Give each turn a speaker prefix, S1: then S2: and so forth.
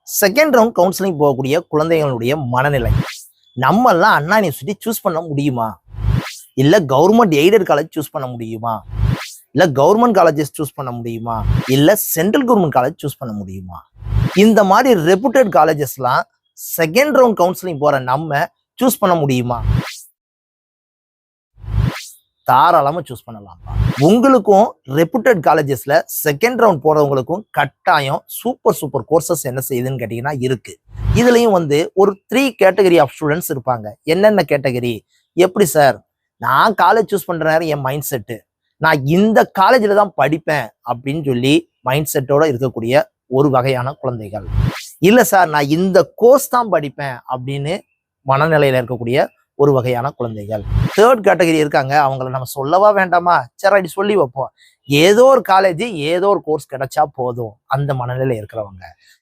S1: Second round counselling போகக்கூடிய குழந்தைகளுடைய மனநிலை. நம்மெல்லாம் அண்ணா யூனிவர்சிட்டி சூஸ் பண்ண முடியுமா? இல்ல கவர்மெண்ட் எய்டட் காலேஜ் சூஸ் பண்ண முடியுமா? இல்ல கவர்மெண்ட் காலேஜஸ் சூஸ் பண்ண முடியுமா? இல்ல சென்ட்ரல் கவர்மெண்ட் காலேஜ் சூஸ் பண்ண முடியுமா? இந்த மாதிரி ரெப்யூட்டட் காலேஜஸ்லாம் செகண்ட் ரவுண்ட் கவுன்சிலிங் போற நம்ம சூஸ் பண்ண முடியுமா? தாராளமா சூஸ் பண்ணலாம். உங்களுக்கும் ரெப்யூட்டட் காலேஜஸ்ல செகண்ட் ரவுண்ட் போறவங்களுக்கும் கட்டாயம் சூப்பர் கோர்சஸ் என்ன செய்யுதுன்னு கேட்டீங்கன்னா இருக்கு. இதுலயும் ஒரு 3 கேட்டகரி ஆஃப் ஸ்டூடெண்ட்ஸ் இருப்பாங்க. என்னென்ன கேட்டகரி? எப்படி சார், நான் காலேஜ் சூஸ் பண்ற நேரம் என் மைண்ட் செட்டு நான் இந்த காலேஜில் தான் படிப்பேன் அப்படின்னு சொல்லி மைண்ட் செட்டோட இருக்கக்கூடிய ஒரு வகையான குழந்தைகள். இல்லை சார், நான் இந்த கோர்ஸ் தான் படிப்பேன் அப்படின்னு மனநிலையில இருக்கக்கூடிய ஒரு வகையான குழந்தைகள். தேர்ட் கேட்டகரி இருக்காங்க. அவங்கள நம்ம சொல்லவா வேண்டாமா? சரி, அப்படி சொல்லி வைப்போம். ஏதோ ஒரு காலேஜ் ஏதோ ஒரு கோர்ஸ் கிடைச்சா போதும் அந்த மனநிலையில இருக்கிறவங்க.